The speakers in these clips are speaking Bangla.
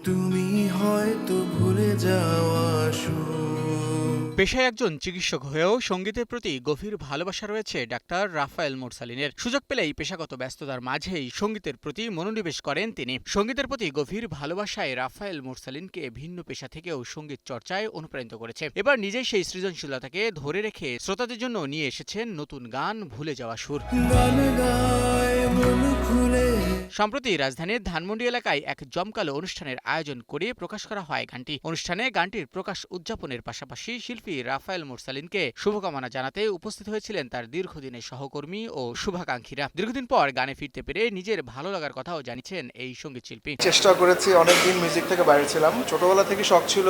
তুমি হয়তো ভুলে যাওয়া সুর। পেশায় একজন চিকিৎসক হয়েও সঙ্গীতের প্রতি গভীর ভালোবাসা রয়েছে ডাক্তার রাফায়েল মুরসালিনের। সুযোগ পেলেই পেশাগত ব্যস্ততার মাঝেই সঙ্গীতের প্রতি মনোনিবেশ করেন তিনি। সঙ্গীতের প্রতি গভীর ভালোবাসায় রাফায়েল মুরসালিনকে ভিন্ন পেশা থেকেও সঙ্গীত চর্চায় অনুপ্রাণিত করেছে। এবার নিজেই সেই সৃজনশীলতাকে ধরে রেখে শ্রোতাদের জন্য নিয়ে এসেছেন নতুন গান ভুলে যাওয়া সুর। গান গায় মন খুলে। সম্প্রতি রাজধানীর ধানমন্ডি এলাকায় এক জমকালো অনুষ্ঠানের আয়োজন করে প্রকাশ করা হয় গানটি। অনুষ্ঠানে গানটির প্রকাশ উদযাপনের পাশাপাশি শিল্পী রাফায়েল মুরসালিনকে শুভকামনা জানাতে উপস্থিত হয়েছিলেন তার দীর্ঘদিনের সহকর্মী ও শুভাকাঙ্ক্ষীরা। দীর্ঘদিন পর গানে ফিরতে পেরে নিজের ভালো লাগার কথাও জানিয়েছেন এই সঙ্গীত শিল্পী। চেষ্টা করেছি, অনেকদিন মিউজিক থেকে বাইরে ছিলাম। ছোটবেলা থেকে শখ ছিল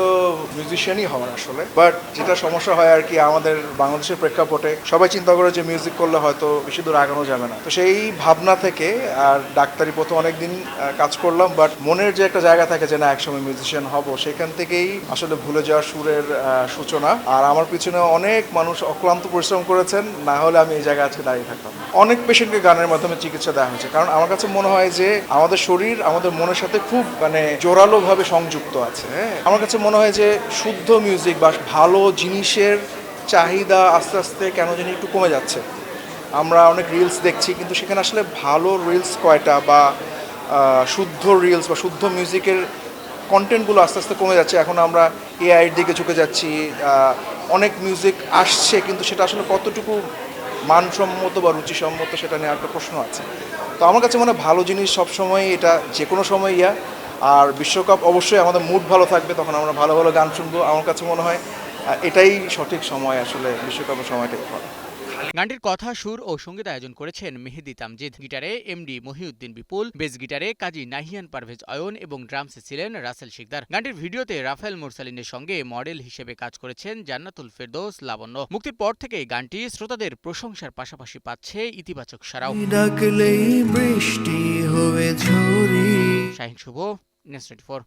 মিউজিশিয়ানই হওয়ার আসলে, বাট যেটা সমস্যা হয় আর কি, আমাদের বাংলাদেশের প্রেক্ষাপটে সবাই চিন্তা করে যে মিউজিক করলে হয়তো বেশি দূর আগানো যাবে না। তো সেই ভাবনা থেকে আর ডাক্তারি পথে অনেকদিন কাজ করলাম, বাট মনের যে একটা জায়গা থাকে যে না একসময় মিউজিশিয়ান হব, সেখান থেকেই আসলে ভুলে যাওয়া সুরের সূচনা। আর আমার পিছনে অনেক মানুষ অক্লান্ত পরিশ্রম করেছেন, না হলে আমি এই জায়গায় আজকে দাঁড়িয়ে থাকতাম। অনেক পেশেন্টকে গানের মাধ্যমে চিকিৎসা দেওয়া হয়েছে, কারণ আমার কাছে মনে হয় যে আমাদের শরীর আমাদের মনের সাথে খুব জোরালো ভাবে সংযুক্ত আছে। হ্যাঁ, আমার কাছে মনে হয় যে শুদ্ধ মিউজিক বা ভালো জিনিসের চাহিদা আস্তে আস্তে কেন জানি একটু কমে যাচ্ছে। আমরা অনেক রিলস দেখছি, কিন্তু সেখানে আসলে ভালো রিলস কয়টা বা শুদ্ধ রিলস বা শুদ্ধ মিউজিকের কন্টেন্টগুলো আস্তে আস্তে কমে যাচ্ছে। এখন আমরা এআইয়ের দিকে ঝুঁকে যাচ্ছি। অনেক মিউজিক আসছে, কিন্তু সেটা আসলে কতটুকু মানসম্মত বা রুচিসম্মত সেটা নিয়ে একটা প্রশ্ন আছে। তো আমার কাছে মনে হয় ভালো জিনিস সবসময়, এটা যে কোনো সময় আর বিশ্বকাপ অবশ্যই আমাদের মুড ভালো থাকবে, তখন আমরা ভালো ভালো গান শুনবো। আমার কাছে মনে হয় এটাই সঠিক সময়, আসলে বিশ্বকাপের সময়টাই ভালো। গানটির কথা, সুর ও সঙ্গীত আয়োজন করেছেন মেহেদি তামজিদ। গিটারে এমডি মহিউদ্দিন বিপুল, বেস গিটারে কাজী নাহিয়ান পারভেজ অয়ন এবং ড্রামসে ছিলেন রাসেল শিকদার। গানটির ভিডিওতে রাফায়েল মুরসালিনের সঙ্গে মডেল হিসেবে কাজ করেছেন জান্নাতুল ফেরদৌস লাবণ্য। মুক্তির পর থেকেই গানটি শ্রোতাদের প্রশংসার পাশাপাশি পাচ্ছে ইতিবাচক সাড়াও। ডাকলেই বৃষ্টি হয়ে ঝরি। শাহিন শুভ, নিউজ 24।